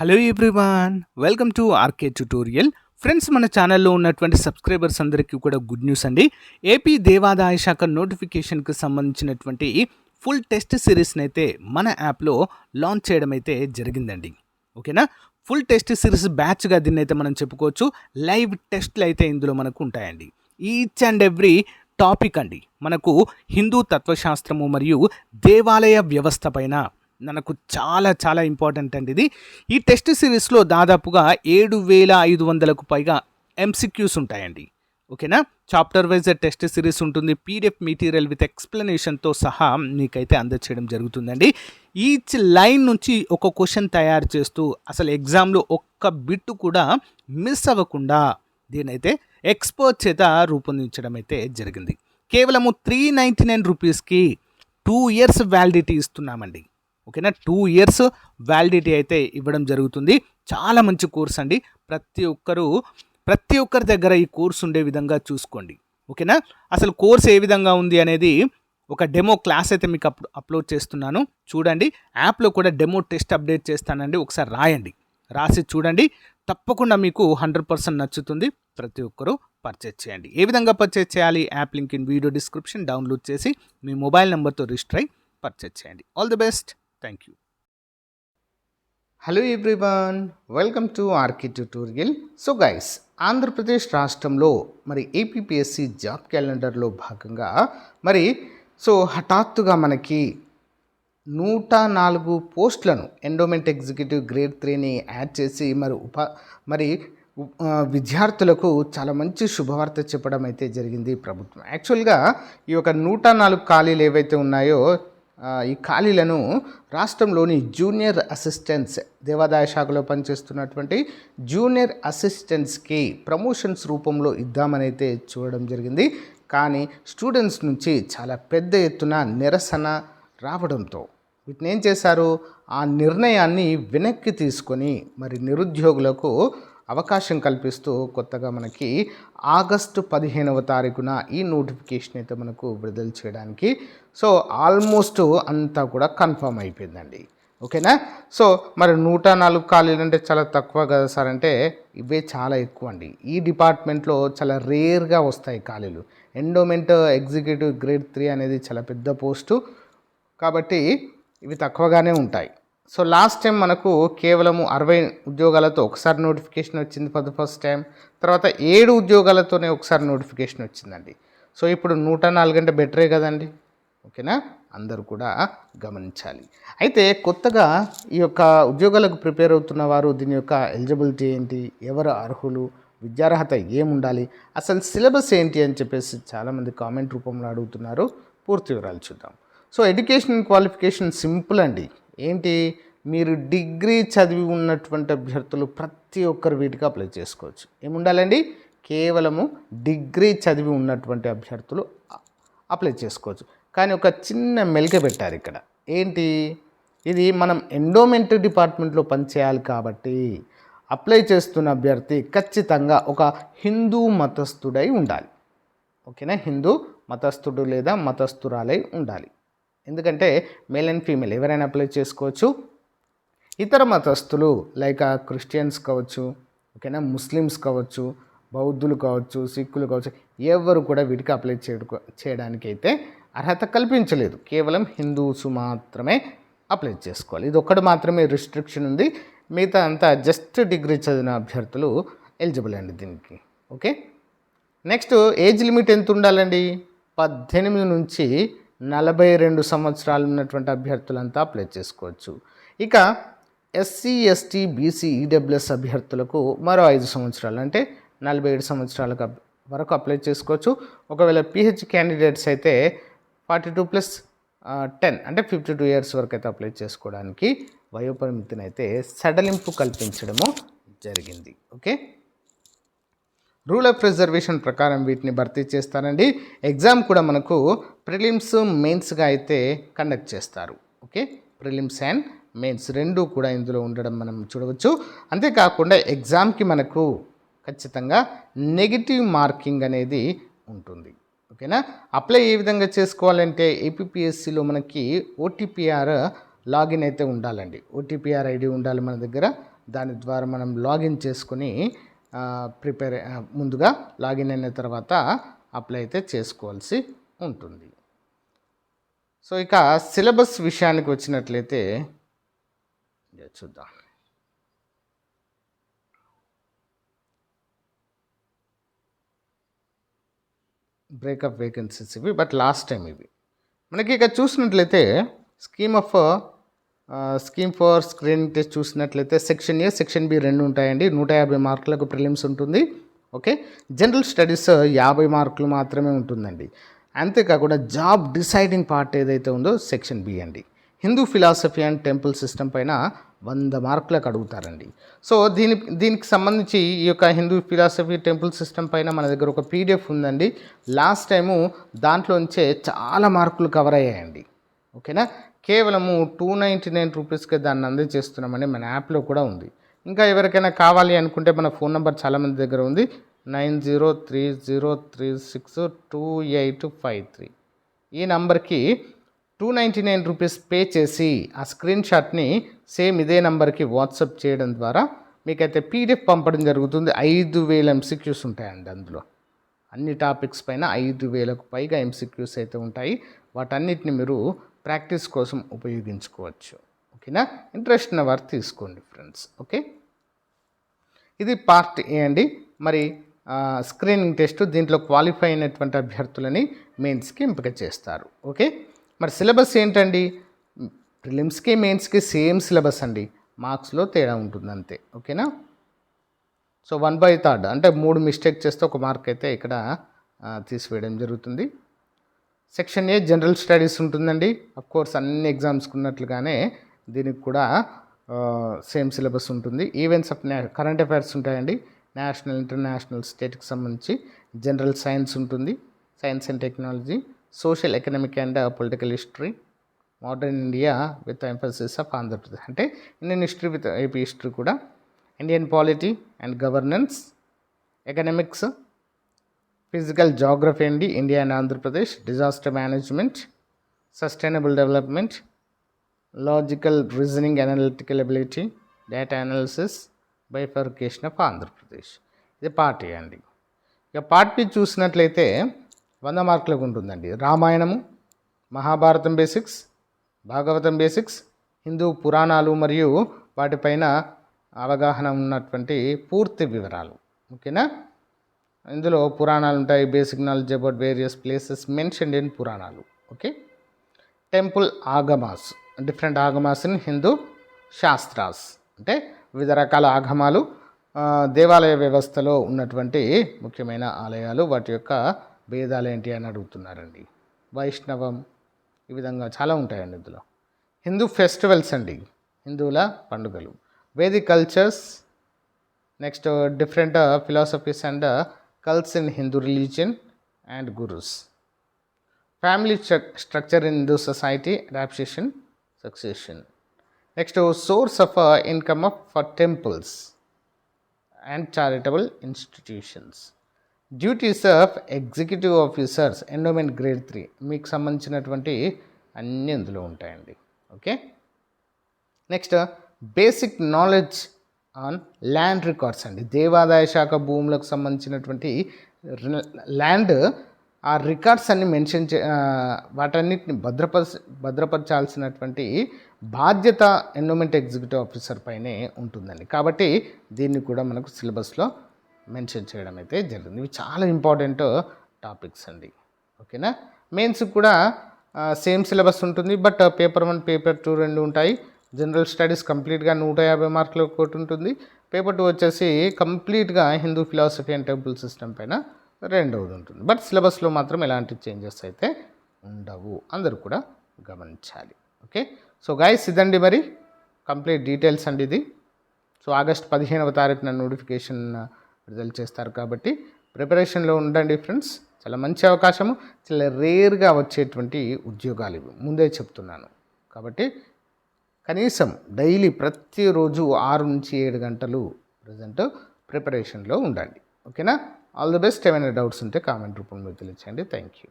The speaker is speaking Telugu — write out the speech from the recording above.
Hello everyone, welcome to RK tutorial. Friends, మన ఛానల్లో ఉన్నటువంటి సబ్స్క్రైబర్స్ అందరికీ కూడా గుడ్ న్యూస్ అండి. ఏపీ దేవాదాయ శాఖ నోటిఫికేషన్కి సంబంధించినటువంటి ఫుల్ టెస్ట్ సిరీస్ని అయితే మన యాప్లో లాంచ్ చేయడం అయితే జరిగిందండి. ఓకేనా, ఫుల్ టెస్ట్ సిరీస్ బ్యాచ్గా దీన్ని అయితే మనం చెప్పుకోవచ్చు. లైవ్ టెస్ట్లు అయితే ఇందులో మనకు ఉంటాయండి. ఈచ్ అండ్ ఎవ్రీ టాపిక్ అండి మనకు హిందూ తత్వశాస్త్రము మరియు దేవాలయ వ్యవస్థ పైన మనకు చాలా చాలా ఇంపార్టెంట్ అండి ఇది. ఈ టెస్ట్ సిరీస్లో దాదాపుగా 7,500కు పైగా ఎంసిక్యూస్ ఉంటాయండి. ఓకేనా, చాప్టర్ వైజ్ టెస్ట్ సిరీస్ ఉంటుంది. పీడిఎఫ్ మెటీరియల్ విత్ ఎక్స్ప్లెనేషన్తో సహా మీకైతే అందచేయడం జరుగుతుందండి. ఈచ్ లైన్ నుంచి ఒక క్వశ్చన్ తయారు చేస్తూ అసలు ఎగ్జామ్లో ఒక్క బిట్టు కూడా మిస్ అవ్వకుండా దీనైతే ఎక్స్పర్ట్ చేత రూపొందించడం అయితే జరిగింది. కేవలము 399 రూపీస్కి 2 years వ్యాలిడిటీ ఇస్తున్నామండి. ఓకేనా, 2 years వ్యాలిడిటీ అయితే ఇవ్వడం జరుగుతుంది. చాలా మంచి కోర్స్ అండి. ప్రతి ఒక్కరి దగ్గర ఈ కోర్స్ ఉండే విధంగా చూసుకోండి. ఓకేనా, అసలు కోర్స్ ఏ విధంగా ఉంది అనేది ఒక డెమో క్లాస్ అయితే మీకు అప్లోడ్ చేస్తున్నాను, చూడండి. యాప్లో కూడా డెమో టెస్ట్ అప్డేట్ చేస్తానండి, ఒకసారి రాసి చూడండి. తప్పకుండా మీకు 100% నచ్చుతుంది. ప్రతి ఒక్కరూ పర్చేజ్ చేయండి. ఏ విధంగా పర్చేజ్ చేయాలి? App link in video description. Download చేసి మీ మొబైల్ నెంబర్తో రిజిస్టర్ అయ్యి పర్చేజ్ చేయండి. All the best. Thank you. Hello everyone, welcome to RK tutorial. So guys, Andhra Pradesh రాష్ట్రంలో మరి ఏపీపీఎస్సీ జాబ్ క్యాలెండర్లో భాగంగా హఠాత్తుగా మనకి 104 పోస్టులను ఎండోమెంట్ ఎగ్జిక్యూటివ్ గ్రేడ్ 3ని యాడ్ చేసి విద్యార్థులకు చాలా మంచి శుభవార్త చెప్పడం అయితే జరిగింది ప్రభుత్వం. యాక్చువల్గా ఈ యొక్క 104 ఖాళీలు ఏవైతే ఉన్నాయో ఈ ఖాళీలను రాష్ట్రంలోని జూనియర్ అసిస్టెంట్స్, దేవాదాయ శాఖలో పనిచేస్తున్నటువంటి జూనియర్ అసిస్టెంట్స్కి ప్రమోషన్స్ రూపంలో ఇద్దామని అయితే చూడడం జరిగింది. కానీ స్టూడెంట్స్ నుంచి చాలా పెద్ద ఎత్తున నిరసన రావడంతో వీటిని ఏం చేశారు, ఆ నిర్ణయాన్ని వెనక్కి తీసుకొని నిరుద్యోగులకు అవకాశం కల్పిస్తూ కొత్తగా మనకి ఆగస్టు 15వ తారీఖున ఈ నోటిఫికేషన్ అయితే మనకు విడుదల చేయడానికి ఆల్మోస్ట్ అంతా కూడా కన్ఫర్మ్ అయిపోయిందండి. ఓకేనా, 104 ఖాళీలు అంటే చాలా తక్కువ కదా సార్ అంటే ఇవే చాలా ఎక్కువ అండి. ఈ డిపార్ట్మెంట్లో చాలా రేర్గా వస్తాయి ఖాళీలు. ఎండోమెంట్ ఎగ్జిక్యూటివ్ గ్రేడ్ 3 అనేది చాలా పెద్ద పోస్టు కాబట్టి ఇవి తక్కువగానే ఉంటాయి. లాస్ట్ టైం మనకు కేవలం 60 ఉద్యోగాలతో ఒకసారి నోటిఫికేషన్ వచ్చింది ఫస్ట్ టైం. తర్వాత 7 ఉద్యోగాలతోనే ఒకసారి నోటిఫికేషన్ వచ్చిందండి. ఇప్పుడు 104 అంటే బెటరే కదండి. ఓకేనా, అందరూ కూడా గమనించాలి. అయితే కొత్తగా ఈ యొక్క ఉద్యోగాలకు ప్రిపేర్ అవుతున్న వారు దీని యొక్క ఎలిజిబిలిటీ ఏంటి, ఎవరు అర్హులు, విద్యార్హత ఏముండాలి, అసలు సిలబస్ ఏంటి అని చెప్పేసి చాలామంది కామెంట్ రూపంలో అడుగుతున్నారు. పూర్తి వివరాలు చూద్దాం. ఎడ్యుకేషన్ క్వాలిఫికేషన్ సింపుల్ అండి. ఏంటి, మీరు డిగ్రీ చదివి ఉన్నటువంటి అభ్యర్థులు ప్రతి ఒక్కరు వీటికి అప్లై చేసుకోవచ్చు. ఏముండాలండి, కేవలము డిగ్రీ చదివి ఉన్నటువంటి అభ్యర్థులు అప్లై చేసుకోవచ్చు. కానీ ఒక చిన్న మెలిక పెట్టారు ఇక్కడ. ఏంటి, ఇది మనం ఎండోమెంట్ డిపార్ట్మెంట్లో పనిచేయాలి కాబట్టి అప్లై చేస్తున్న అభ్యర్థి ఖచ్చితంగా ఒక హిందూ మతస్థుడై ఉండాలి. ఓకేనా, హిందూ మతస్థుడు లేదా మతస్థురాలై ఉండాలి. ఎందుకంటే మేల్ అండ్ ఫీమేల్ ఎవరైనా అప్లై చేసుకోవచ్చు. ఇతర మతస్థులు లైక్ క్రిస్టియన్స్ కావచ్చు, ఓకేనా, ముస్లిమ్స్ కావచ్చు, బౌద్ధులు కావచ్చు, సిక్కులు కావచ్చు, ఎవరు కూడా వీటికి అప్లై చేయడానికి అయితే అర్హత కల్పించలేదు. కేవలం హిందూస్ మాత్రమే అప్లై చేసుకోవాలి. ఇది ఒక్కటి మాత్రమే రిస్ట్రిక్షన్ ఉంది. మిగతా అంతా జస్ట్ డిగ్రీ చదివిన అభ్యర్థులు ఎలిజిబుల్ అండి దీనికి. ఓకే, నెక్స్ట్ ఏజ్ లిమిట్ ఎంత ఉండాలండి, 18 నుంచి 42 సంవత్సరాలు ఉన్నటువంటి అభ్యర్థులంతా అప్లై చేసుకోవచ్చు. ఇక ఎస్సీ, ఎస్టీ, బీసీ, ఈడబ్ల్యూఎస్ అభ్యర్థులకు మరో 5 సంవత్సరాలు అంటే 47 సంవత్సరాల వరకు అప్లై చేసుకోవచ్చు. ఒకవేళ పిహెచ్ క్యాండిడేట్స్ అయితే 42 + 10 అంటే 52 years వరకు అయితే అప్లై చేసుకోవడానికి వయోపరిమితిని అయితే సడలింపు కల్పించడము జరిగింది. ఓకే, రూల్ ఆఫ్ రిజర్వేషన్ ప్రకారం వీటిని భర్తీ చేస్తారండి. ఎగ్జామ్ కూడా మనకు ప్రిలిమ్స్, మెయిన్స్గా అయితే కండక్ట్ చేస్తారు. ఓకే, ప్రిలిమ్స్ అండ్ మెయిన్స్ రెండు కూడా ఇందులో ఉండడం మనం చూడవచ్చు. అంతేకాకుండా ఎగ్జామ్కి మనకు ఖచ్చితంగా నెగిటివ్ మార్కింగ్ అనేది ఉంటుంది. ఓకేనా, అప్లై ఏ విధంగా చేసుకోవాలంటే ఏపీపీఎస్సీలో మనకి ఓటీపీఆర్ లాగిన్ అయితే ఉండాలండి. ఓటీపీఆర్ ఐడి ఉండాలి మన దగ్గర. దాని ద్వారా మనం లాగిన్ చేసుకుని ముందుగా లాగిన్ అయిన తర్వాత అప్లై అయితే చేసుకోవాల్సి ఉంటుంది. సో ఇక సిలబస్ విషయానికి వచ్చినట్లయితే చూద్దాం. బ్రేకప్ వేకెన్సీస్ ఇవి, బట్ లాస్ట్ టైం ఇవి మనకి ఇక చూసినట్లయితే స్కీమ్ ఫర్ స్క్రీనింగ్ టెస్ట్ చూసినట్లయితే సెక్షన్ ఏ సెక్షన్ బి రెండు ఉంటాయండి. 150 మార్కులకు ప్రిలిమ్స్ ఉంటుంది. ఓకే, జనరల్ స్టడీస్ 50 మార్కులు మాత్రమే ఉంటుందండి. అంతేకాకుండా జాబ్ డిసైడింగ్ పార్ట్ ఏదైతే ఉందో సెక్షన్ బి అండి. Hindu philosophy and temple system పైన 100 మార్కులకు అడుగుతారండి. సో దీనికి సంబంధించి ఈ యొక్క హిందూ ఫిలాసఫీ టెంపుల్ సిస్టమ్ పైన మన దగ్గర ఒక పీడిఎఫ్ ఉందండి. లాస్ట్ టైము దాంట్లోంచే చాలా మార్కులు కవర్ అయ్యాయండి. ఓకేనా, కేవలము 299 రూపీస్కే దాన్ని అందజేస్తున్నామని మన యాప్లో కూడా ఉంది. ఇంకా ఎవరికైనా కావాలి అనుకుంటే మన ఫోన్ నెంబర్ చాలామంది దగ్గర ఉంది, 9030362853. ఈ నంబర్కి 299 రూపీస్ పే చేసి ఆ స్క్రీన్ షాట్ని సేమ్ ఇదే నెంబర్కి వాట్సాప్ చేయడం ద్వారా మీకైతే పీడిఎఫ్ పంపడం జరుగుతుంది. 5000 ఎంసీక్యూస్ ఉంటాయండి. అందులో అన్ని టాపిక్స్ పైన 5000కు పైగా ఎంసీక్యూస్ అయితే ఉంటాయి. వాటన్నిటిని మీరు ప్రాక్టీస్ కోసం ఉపయోగించుకోవచ్చు. ఓకేనా, ఇంట్రెస్ట్ ఉన్న వారు తీసుకోండి ఫ్రెండ్స్. ఓకే, ఇది పార్ట్ ఏ అండి. మరి స్క్రీనింగ్ టెస్ట్ దీంట్లో క్వాలిఫై అయినటువంటి అభ్యర్థులని మెయిన్స్కి ఎంపిక చేస్తారు. ఓకే, మరి సిలబస్ ఏంటండి? ప్రిలిమ్స్కి మెయిన్స్కి సేమ్ సిలబస్ అండి, మార్క్స్లో తేడా ఉంటుంది అంతే. ఓకేనా, సో 1/3 అంటే 3 మిస్టేక్ చేస్తే 1 మార్క్ అయితే ఇక్కడ తీసివేయడం జరుగుతుంది. సెక్షన్ ఏ జనరల్ స్టడీస్ ఉంటుందండి. కోర్స్ అన్ని ఎగ్జామ్స్కి ఉన్నట్లుగానే దీనికి కూడా సేమ్ సిలబస్ ఉంటుంది. ఈవెంట్స్ ఆఫ్ కరెంట్ అఫైర్స్ ఉంటాయండి. నేషనల్ ఇంటర్నేషనల్ స్టేట్కి సంబంధించి జనరల్ సైన్స్ ఉంటుంది, science and technology, social economic and political history, modern India with emphasis of Andhra Pradesh అంటే Indian history with AP history కూడా, Indian polity and governance, economics, physical geography అండి India and Andhra Pradesh, disaster management, sustainable development, logical reasoning, analytical ability, data analysis, bifurcation of Andhra Pradesh. ఇది పార్ట్ ఏ అండి. ఇక పార్ట్ బి చూసినట్లయితే 100 మార్కులకు ఉంటుందండి. రామాయణము, మహాభారతం బేసిక్స్, భాగవతం బేసిక్స్, హిందూ పురాణాలు మరియు వాటిపైన అవగాహన ఉన్నటువంటి పూర్తి వివరాలు. ఓకేనా, ఇందులో పురాణాలు ఉంటాయి, basic knowledge about various places mentioned in పురాణాలు. Okay, temple Agamas, different Agamas in Hindu Shastras అంటే వివిధ రకాల ఆగమాలు, దేవాలయ వ్యవస్థలో ఉన్నటువంటి ముఖ్యమైన ఆలయాలు, వాటి యొక్క భేదాలు ఏంటి అని అడుగుతున్నారండి. వైష్ణవం, ఈ విధంగా చాలా ఉంటాయండి ఇందులో. హిందూ ఫెస్టివల్స్ అండి, హిందువుల పండుగలు, Vedic cultures, next different philosophies and cults in Hindu religion and gurus, family structure in Hindu society, adoption, succession, next source of income for temples and charitable institutions, duties of executive officers, endowment grade 3 మీకు సంబంధించినటువంటి అన్నీ ఇందులో ఉంటాయండి. Okay, next basic knowledge on land records అండి. దేవాదాయ శాఖ భూములకు సంబంధించినటువంటి ల్యాండ్ ఆ రికార్డ్స్ అన్ని మెన్షన్ వాటన్నిటిని భద్రపరచాల్సినటువంటి బాధ్యత ఎండోమెంట్ ఎగ్జిక్యూటివ్ ఆఫీసర్ పైనే ఉంటుందండి. కాబట్టి దీన్ని కూడా మనకు సిలబస్లో మెన్షన్ చేయడం అయితే జరిగింది. ఇవి చాలా ఇంపార్టెంట్ టాపిక్స్ అండి. ఓకేనా, మెయిన్స్ కూడా సేమ్ సిలబస్ ఉంటుంది, బట్ పేపర్ 1 పేపర్ 2 రెండు ఉంటాయి. జనరల్ స్టడీస్ కంప్లీట్గా 150 మార్కులు ఒకటి ఉంటుంది. పేపర్ 2 వచ్చేసి కంప్లీట్గా Hindu philosophy and temple system పైన రెండవది ఉంటుంది. బట్ సిలబస్లో మాత్రం ఎలాంటి చేంజెస్ అయితే ఉండవు, అందరూ కూడా గమనించాలి. ఓకే, సో గైస్ ఇదండి మరి కంప్లీట్ డీటెయిల్స్ అండి ఇది. సో ఆగస్ట్ 15వ తారీఖున నోటిఫికేషన్ విడుదల చేస్తారు కాబట్టి ప్రిపరేషన్లో ఉండండి ఫ్రెండ్స్. చాలా మంచి అవకాశము, చాలా రేర్గా వచ్చేటువంటి ఉద్యోగాలు ఇవి, ముందే చెప్తున్నాను. కాబట్టి కనీసం డైలీ ప్రతిరోజు 6 నుంచి 7 గంటలు ప్రజెంట్ ప్రిపరేషన్లో ఉండండి. ఓకేనా, ఆల్ ది బెస్ట్. ఏమైనా డౌట్స్ ఉంటే కామెంట్ రూపంలో తెలియచేయండి. Thank you.